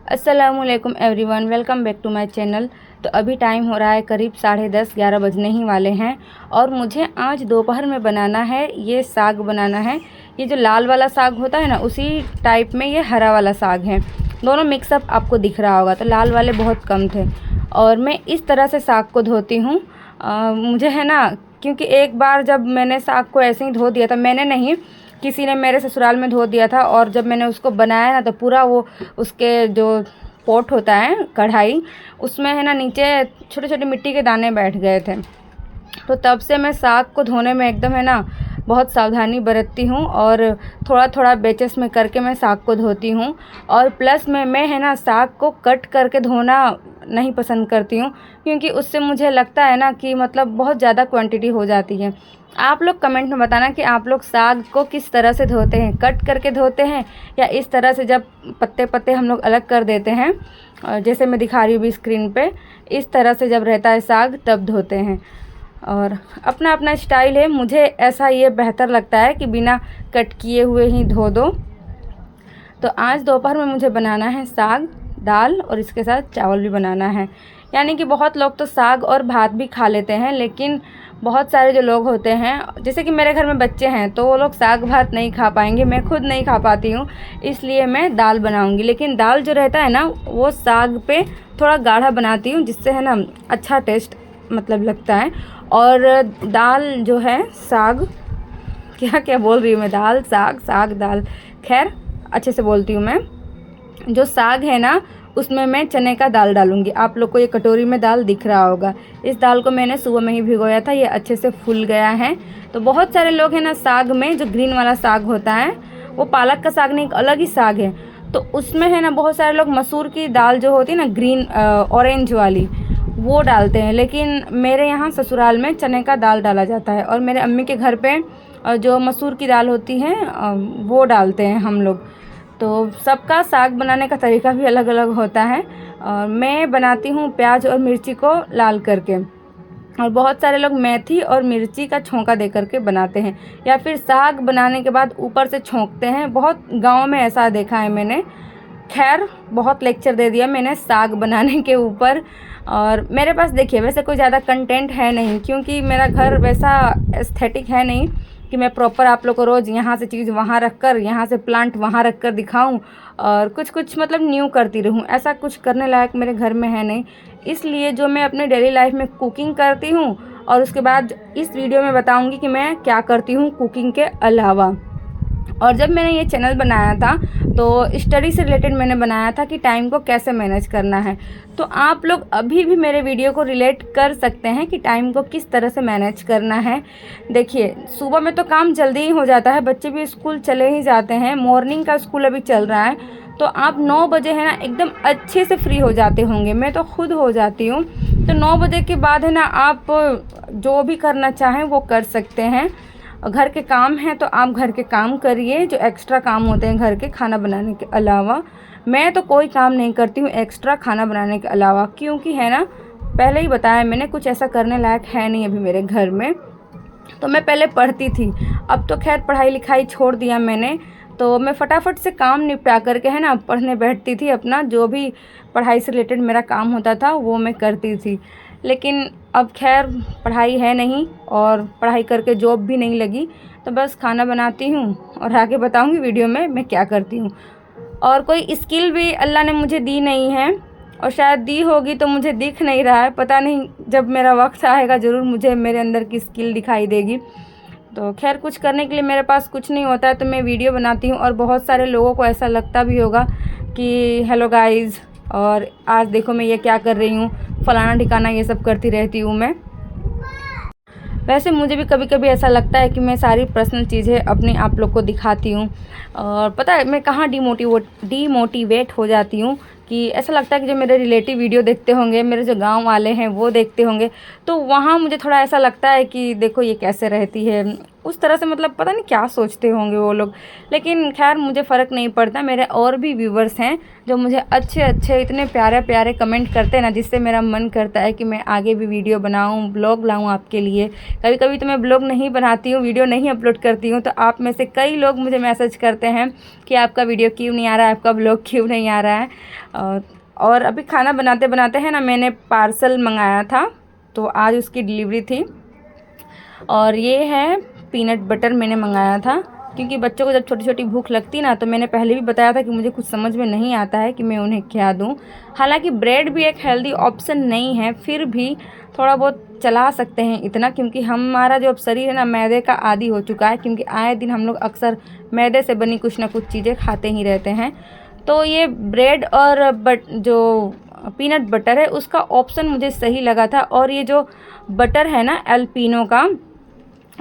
अस्सलामुअलैकुम everyone, welcome back to my channel. तो अभी टाइम हो रहा है करीब 10:30-11 बजने ही वाले हैं और मुझे आज दोपहर में बनाना है, ये साग बनाना है। ये जो लाल वाला साग होता है ना, उसी टाइप में ये हरा वाला साग है। दोनों मिक्सअप आपको दिख रहा होगा, तो लाल वाले बहुत कम थे और मैं इस तरह से साग को धोती हूँ। मुझे है ना, क्योंकि एक बार जब मैंने साग को ऐसे ही धो दिया था, मैंने नहीं, किसी ने मेरे ससुराल में धो दिया था और जब मैंने उसको बनाया ना तो पूरा वो उसके जो पॉट होता है कढ़ाई, उसमें है ना नीचे छोटे छोटे मिट्टी के दाने बैठ गए थे। तो तब से मैं साग को धोने में एकदम है ना बहुत सावधानी बरतती हूँ और थोड़ा थोड़ा बेचेस में करके मैं साग को धोती हूँ। और प्लस में मैं है ना साग को कट करके धोना नहीं पसंद करती हूँ, क्योंकि उससे मुझे लगता है ना कि मतलब बहुत ज़्यादा क्वांटिटी हो जाती है। आप लोग कमेंट में बताना कि आप लोग साग को किस तरह से धोते हैं, कट करके धोते हैं या इस तरह से जब पत्ते पत्ते हम लोग अलग कर देते हैं, जैसे मैं दिखा रही हूँ भी स्क्रीन पे, इस तरह से जब रहता है साग तब धोते हैं। और अपना अपना स्टाइल है, मुझे ऐसा ये बेहतर लगता है कि बिना कट किए हुए ही धो दो। तो आज दोपहर में मुझे बनाना है साग, दाल और इसके साथ चावल भी बनाना है। यानी कि बहुत लोग तो साग और भात भी खा लेते हैं, लेकिन बहुत सारे जो लोग होते हैं, जैसे कि मेरे घर में बच्चे हैं, तो वो लोग साग भात नहीं खा पाएंगे। मैं खुद नहीं खा पाती हूँ, इसलिए मैं दाल बनाऊँगी। लेकिन दाल जो रहता है ना, वो साग पे थोड़ा गाढ़ा बनाती हूँ, जिससे है ना अच्छा टेस्ट मतलब लगता है। और दाल जो है, साग क्या क्या बोल रही हूँ मैं, दाल साग साग दाल, खैर अच्छे से बोलती हूँ मैं। जो साग है ना, उसमें मैं चने का दाल डालूंगी। आप लोग को ये कटोरी में दाल दिख रहा होगा। इस दाल को मैंने सुबह में ही भिगोया था, ये अच्छे से फूल गया है। तो बहुत सारे लोग हैं ना, साग में जो ग्रीन वाला साग होता है, वो पालक का साग नहीं, एक अलग ही साग है, तो उसमें है ना बहुत सारे लोग मसूर की दाल जो होती है ना, ग्रीन ऑरेंज वाली, वो डालते हैं। लेकिन मेरे यहाँ ससुराल में चने का दाल डाला जाता है और मेरे अम्मी के घर पे जो मसूर की दाल होती है वो डालते हैं हम लोग। तो सबका साग बनाने का तरीका भी अलग अलग होता है। और मैं बनाती हूँ प्याज और मिर्ची को लाल करके, और बहुत सारे लोग मेथी और मिर्ची का छौंका दे करके बनाते हैं, या फिर साग बनाने के बाद ऊपर से छौंकते हैं। बहुत गांव में ऐसा देखा है मैंने। खैर, बहुत लेक्चर दे दिया मैंने साग बनाने के ऊपर। और मेरे पास देखिए वैसे कोई ज़्यादा कंटेंट है नहीं, क्योंकि मेरा घर वैसा एस्थेटिक है नहीं कि मैं प्रॉपर आप लोग को रोज़ यहाँ से चीज़ वहाँ रख कर, यहाँ से प्लांट वहाँ रख कर दिखाऊँ और कुछ कुछ मतलब न्यू करती रहूँ। ऐसा कुछ करने लायक मेरे घर में है नहीं। इसलिए जो मैं अपने डेली लाइफ में कुकिंग करती हूँ, और उसके बाद इस वीडियो में बताऊँगी कि मैं क्या करती हूँ कुकिंग के अलावा। और जब मैंने ये चैनल बनाया था तो स्टडी से रिलेटेड मैंने बनाया था कि टाइम को कैसे मैनेज करना है। तो आप लोग अभी भी मेरे वीडियो को रिलेट कर सकते हैं कि टाइम को किस तरह से मैनेज करना है। देखिए, सुबह में तो काम जल्दी ही हो जाता है, बच्चे भी स्कूल चले ही जाते हैं, मॉर्निंग का स्कूल अभी चल रहा है, तो आप 9 बजे है ना एकदम अच्छे से फ्री हो जाते होंगे। मैं तो खुद हो जाती हूँ। तो 9 बजे के बाद है ना आप जो भी करना चाहें वो कर सकते हैं। घर के काम हैं तो आप घर के काम करिए, जो एक्स्ट्रा काम होते हैं घर के, खाना बनाने के अलावा। मैं तो कोई काम नहीं करती हूँ एक्स्ट्रा खाना बनाने के अलावा, क्योंकि है ना, पहले ही बताया मैंने, कुछ ऐसा करने लायक है नहीं अभी मेरे घर में। तो मैं पहले पढ़ती थी, अब तो खैर पढ़ाई लिखाई छोड़ दिया मैंने। तो मैं फटाफट से काम निपटा करके है ना पढ़ने बैठती थी। अपना जो भी पढ़ाई से रिलेटेड मेरा काम होता था वो मैं करती थी। लेकिन अब खैर पढ़ाई है नहीं और पढ़ाई करके जॉब भी नहीं लगी, तो बस खाना बनाती हूँ और आगे बताऊँगी वीडियो में मैं क्या करती हूँ। और कोई स्किल भी अल्लाह ने मुझे दी नहीं है, और शायद दी होगी तो मुझे दिख नहीं रहा है, पता नहीं, जब मेरा वक्त आएगा ज़रूर मुझे मेरे अंदर की स्किल दिखाई देगी। तो खैर, कुछ करने के लिए मेरे पास कुछ नहीं होता है तो मैं वीडियो बनाती हूँ। और बहुत सारे लोगों को ऐसा लगता भी होगा कि हेलो गाइज़, और आज देखो मैं ये क्या कर रही हूँ, फलाना ठिकाना ये सब करती रहती हूँ मैं। वैसे मुझे भी कभी कभी ऐसा लगता है कि मैं सारी पर्सनल चीज़ें अपने आप लोग को दिखाती हूँ, और पता है मैं कहाँ डीमोटिवेट हो जाती हूँ, कि ऐसा लगता है कि जो मेरे रिलेटिव वीडियो देखते होंगे, मेरे जो गांव वाले हैं वो देखते होंगे, तो वहाँ मुझे थोड़ा ऐसा लगता है कि देखो ये कैसे रहती है, उस तरह से मतलब पता नहीं क्या सोचते होंगे वो लोग। लेकिन खैर मुझे फ़र्क नहीं पड़ता। मेरे और भी व्यूवर्स हैं जो मुझे अच्छे अच्छे इतने प्यारे प्यारे कमेंट करते हैं ना, जिससे मेरा मन करता है कि मैं आगे भी वीडियो बनाऊँ, ब्लॉग लाऊँ आपके लिए। कभी कभी तो मैं ब्लॉग नहीं बनाती हूँ, वीडियो नहीं अपलोड करती हूँ, तो आप में से कई लोग मुझे मैसेज करते हैं कि आपका वीडियो क्यों नहीं आ रहा है, आपका ब्लॉग क्यों नहीं आ रहा है। और अभी खाना बनाते बनाते है ना, मैंने पार्सल मंगाया था, तो आज उसकी डिलीवरी थी। और ये है पीनट बटर मैंने मंगाया था, क्योंकि बच्चों को जब छोटी छोटी भूख लगती ना, तो मैंने पहले भी बताया था कि मुझे कुछ समझ में नहीं आता है कि मैं उन्हें क्या दूं। हालांकि ब्रेड भी एक हेल्दी ऑप्शन नहीं है, फिर भी थोड़ा बहुत चला सकते हैं इतना, क्योंकि हमारा जो अब शरीर है ना मैदे का आदी हो चुका है, क्योंकि आए दिन हम लोग अक्सर मैदे से बनी कुछ ना कुछ चीज़ें खाते ही रहते हैं। तो ये ब्रेड और जो पीनट बटर है उसका ऑप्शन मुझे सही लगा था। और ये जो बटर है ना एल्पिनो का,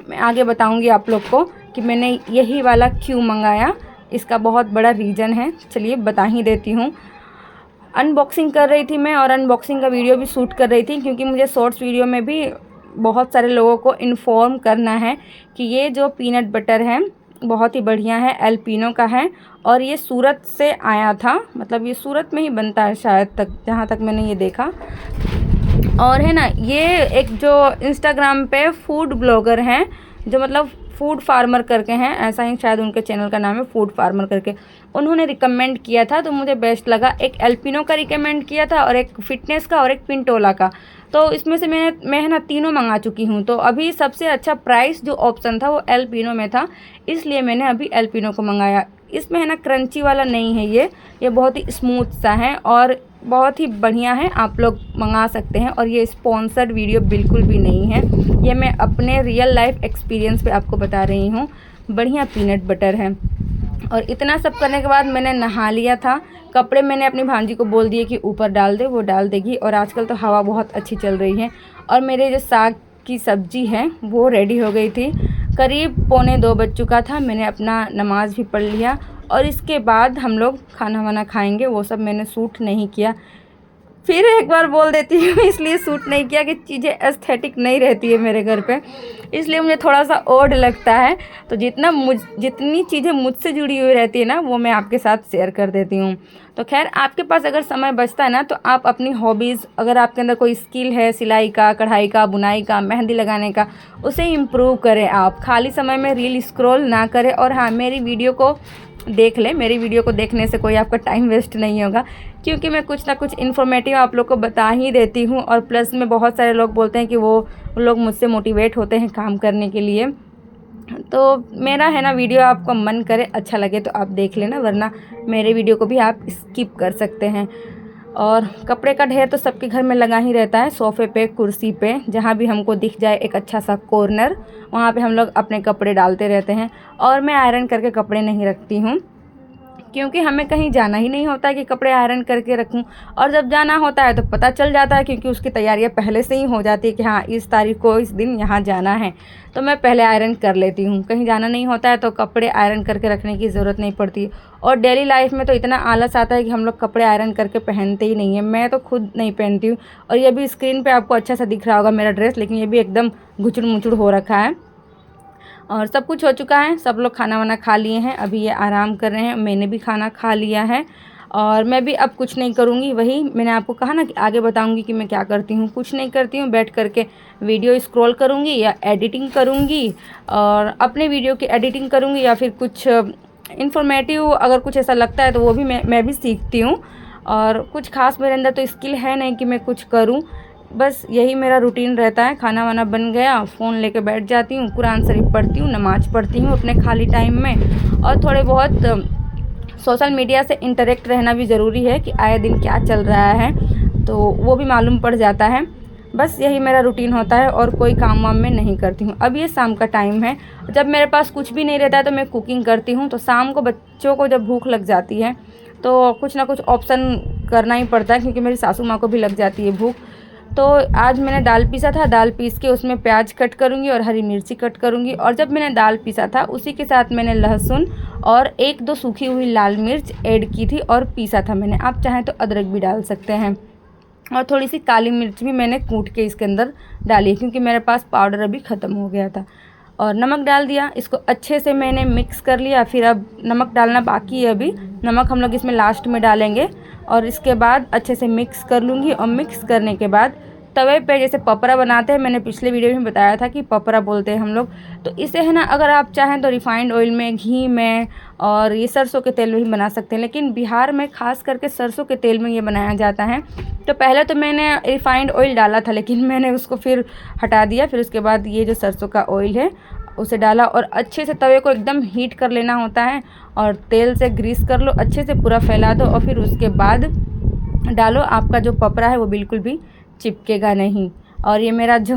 मैं आगे बताऊंगी आप लोग को कि मैंने यही वाला क्यों मंगाया। इसका बहुत बड़ा रीज़न है, चलिए बता ही देती हूँ। अनबॉक्सिंग कर रही थी मैं, और अनबॉक्सिंग का वीडियो भी शूट कर रही थी, क्योंकि मुझे शॉर्ट्स वीडियो में भी बहुत सारे लोगों को इन्फॉर्म करना है कि ये जो पीनट बटर है बहुत ही बढ़िया है, एल्पिनो का है, और ये सूरत से आया था। मतलब ये सूरत में ही बनता है शायद, तक जहाँ तक मैंने ये देखा। और है ना, ये एक जो इंस्टाग्राम पे फूड ब्लॉगर हैं, जो मतलब फूड फार्मर करके हैं, ऐसा ही शायद उनके चैनल का नाम है, फूड फार्मर करके, उन्होंने रिकमेंड किया था, तो मुझे बेस्ट लगा। एक एल्पिनो का रिकमेंड किया था, और एक फिटनेस का, और एक पिंटोला का। तो इसमें से मैं है ना तीनों मंगा चुकी हूँ। तो अभी सबसे अच्छा प्राइस जो ऑप्शन था वो एल्पिनो में था, इसलिए मैंने अभी एल्पिनो को मंगाया। इसमें है ना क्रंची वाला नहीं है, ये बहुत ही स्मूथ सा है और बहुत ही बढ़िया है, आप लोग मंगा सकते हैं। और ये स्पॉन्सर्ड वीडियो बिल्कुल भी नहीं है, ये मैं अपने रियल लाइफ एक्सपीरियंस पे आपको बता रही हूँ। बढ़िया पीनट बटर है। और इतना सब करने के बाद मैंने नहा लिया था। कपड़े मैंने अपनी भांजी को बोल दिए कि ऊपर डाल दे, वो डाल देगी। और आजकल तो हवा बहुत अच्छी चल रही है। और मेरे जो साग की सब्ज़ी है वो रेडी हो गई थी। करीब 1:45 बज चुका था। मैंने अपना नमाज़ भी पढ़ लिया, और इसके बाद हम लोग खाना वाना खाएंगे। वो सब मैंने शूट नहीं किया, फिर एक बार बोल देती हूँ, इसलिए शूट नहीं किया कि चीज़ें एस्थेटिक नहीं रहती है मेरे घर पे, इसलिए मुझे थोड़ा सा ऑड लगता है। तो जितनी चीज़ें मुझसे जुड़ी हुई रहती है ना, वो मैं आपके साथ शेयर कर देती हूँ। तो खैर, आपके पास अगर समय बचता है ना, तो आप अपनी हॉबीज़, अगर आपके अंदर कोई स्किल है सिलाई का, कढ़ाई का, बुनाई का, मेहंदी लगाने का, उसे इम्प्रूव करें। आप खाली समय में रील स्क्रॉल ना करें। और हाँ, मेरी वीडियो को देख लें। मेरी वीडियो को देखने से कोई आपका टाइम वेस्ट नहीं होगा, क्योंकि मैं कुछ ना कुछ इन्फॉर्मेटिव आप लोग को बता ही देती हूँ। और प्लस में बहुत सारे लोग बोलते हैं कि वो लोग मुझसे मोटिवेट होते हैं काम करने के लिए। तो मेरा है ना, वीडियो आपको मन करे अच्छा लगे तो आप देख लेना, वरना मेरे वीडियो को भी आप स्किप कर सकते हैं। और कपड़े का ढेर तो सबके घर में लगा ही रहता है, सोफ़े पे, कुर्सी पे, जहाँ भी हमको दिख जाए एक अच्छा सा कॉर्नर, वहाँ पे हम लोग अपने कपड़े डालते रहते हैं। और मैं आयरन करके कपड़े नहीं रखती हूँ, क्योंकि हमें कहीं जाना ही नहीं होता है कि कपड़े आयरन करके रखूं। और जब जाना होता है तो पता चल जाता है, क्योंकि उसकी तैयारियां पहले से ही हो जाती है कि हाँ, इस तारीख को इस दिन यहाँ जाना है, तो मैं पहले आयरन कर लेती हूँ। कहीं जाना नहीं होता है तो कपड़े आयरन करके रखने की ज़रूरत नहीं पड़ती। और डेली लाइफ में तो इतना आलस आता है कि हम लोग कपड़े आयरन करके पहनते ही नहीं है। मैं तो खुद नहीं पहनती हूँ। और ये भी स्क्रीन पर आपको अच्छा सा दिख रहा होगा मेरा ड्रेस, लेकिन ये भी एकदम घुचड़ मुचड़ हो रखा है। और सब कुछ हो चुका है, सब लोग खाना वाना खा लिए हैं, अभी ये आराम कर रहे हैं। मैंने भी खाना खा लिया है, और मैं भी अब कुछ नहीं करूँगी। वही मैंने आपको कहा ना कि आगे बताऊँगी कि मैं क्या करती हूँ। कुछ नहीं करती हूँ, बैठ करके वीडियो स्क्रॉल करूँगी या एडिटिंग करूँगी, और अपने वीडियो की एडिटिंग करूँगी, या फिर कुछ इन्फॉर्मेटिव अगर कुछ ऐसा लगता है तो वो भी मैं भी सीखती हूँ। और कुछ खास मेरे अंदर तो स्किल है नहीं कि मैं कुछ करूँ, बस यही मेरा रूटीन रहता है। खाना वाना बन गया, फ़ोन लेके बैठ जाती हूँ, कुरान शरीफ पढ़ती हूँ, नमाज़ पढ़ती हूँ अपने खाली टाइम में। और थोड़े बहुत सोशल मीडिया से इंटरेक्ट रहना भी ज़रूरी है, कि आए दिन क्या चल रहा है, तो वो भी मालूम पड़ जाता है। बस यही मेरा रूटीन होता है, और कोई काम वाम मैं नहीं करती हूँ। अब ये शाम का टाइम है, जब मेरे पास कुछ भी नहीं रहता है तो मैं कुकिंग करती हूँ। तो शाम को बच्चों को जब भूख लग जाती है तो कुछ ना कुछ ऑप्शन करना ही पड़ता है, क्योंकि मेरी सासू माँ को भी लग जाती है भूख। तो आज मैंने दाल पीसा था, दाल पीस के उसमें प्याज कट करूँगी और हरी मिर्ची कट करूँगी। और जब मैंने दाल पीसा था उसी के साथ मैंने लहसुन और 1-2 सूखी हुई लाल मिर्च ऐड की थी और पीसा था मैंने। आप चाहें तो अदरक भी डाल सकते हैं। और थोड़ी सी काली मिर्च भी मैंने कूट के इसके अंदर डाली, क्योंकि मेरे पास पाउडर अभी ख़त्म हो गया था। और नमक डाल दिया। इसको अच्छे से मैंने मिक्स कर लिया। फिर अब नमक डालना बाकी है, अभी नमक हम लोग इसमें लास्ट में डालेंगे। और इसके बाद अच्छे से मिक्स कर लूँगी। और मिक्स करने के बाद तवे पे जैसे पपड़ा बनाते हैं, मैंने पिछले वीडियो में बताया था कि पपड़ा बोलते हैं हम लोग, तो इसे है ना, अगर आप चाहें तो रिफाइंड ऑयल में, घी में और ये सरसों के तेल में भी बना सकते हैं, लेकिन बिहार में ख़ास करके सरसों के तेल में ये बनाया जाता है। तो पहले तो मैंने रिफाइंड ऑयल डाला था, लेकिन मैंने उसको फिर हटा दिया। फिर उसके बाद ये जो सरसों का ऑयल है उसे डाला और अच्छे से तवे को एकदम हीट कर लेना होता है और तेल से ग्रीस कर लो, अच्छे से पूरा फैला दो और फिर उसके बाद डालो। आपका जो पपड़ा है वो बिल्कुल भी चिपकेगा नहीं। और ये मेरा जो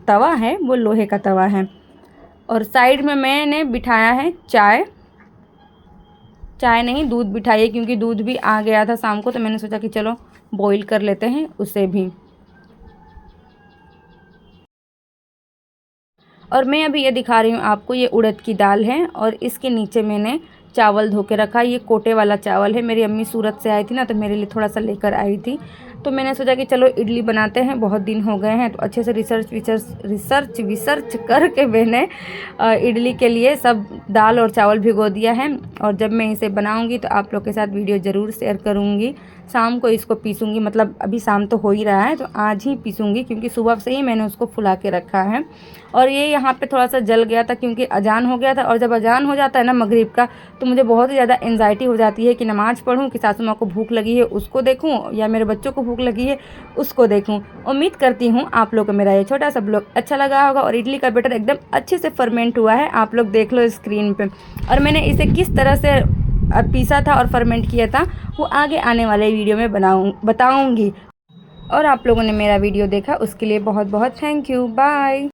तवा है वो लोहे का तवा है। और साइड में मैंने बिठाया है चाय नहीं, दूध बिठाइए, क्योंकि दूध भी आ गया था शाम को, तो मैंने सोचा कि चलो बॉईल कर लेते हैं उसे भी। और मैं अभी ये दिखा रही हूँ आपको, ये उड़द की दाल है और इसके नीचे मैंने चावल धो के रखा। ये कोटे वाला चावल है। मेरी अम्मी सूरत से आई थी ना, तो मेरे लिए थोड़ा सा लेकर आई थी। तो मैंने सोचा कि चलो इडली बनाते हैं, बहुत दिन हो गए हैं। तो अच्छे से रिसर्च करके मैंने इडली के लिए सब दाल और चावल भिगो दिया है। और जब मैं इसे बनाऊंगी तो आप लोग के साथ वीडियो ज़रूर शेयर करूंगी। शाम को इसको पीसूंगी, मतलब अभी शाम तो हो ही रहा है, तो आज ही पीसूंगी, क्योंकि सुबह से ही मैंने उसको फुला के रखा है। और ये यहाँ पे थोड़ा सा जल गया था क्योंकि अजान हो गया था। और जब अजान हो जाता है ना मगरिब का, तो मुझे बहुत ही ज़्यादा एंजाइटी हो जाती है कि नमाज़ पढ़ूँ, कि सासू माँ को भूख लगी है उसको देखूँ, या मेरे बच्चों को भूख लगी है उसको देखूँ। उम्मीद करती हूँ आप लोग को मेरा ये छोटा सा ब्लॉग अच्छा लगा होगा। और इडली का बैटर एकदम अच्छे से फर्मेंट हुआ है, आप लोग देख लो स्क्रीन पे। और मैंने इसे किस तरह से पीसा था और फर्मेंट किया था वो आगे आने वाले वीडियो में बताऊँगी। और आप लोगों ने मेरा वीडियो देखा उसके लिए बहुत बहुत थैंक यू। बाय।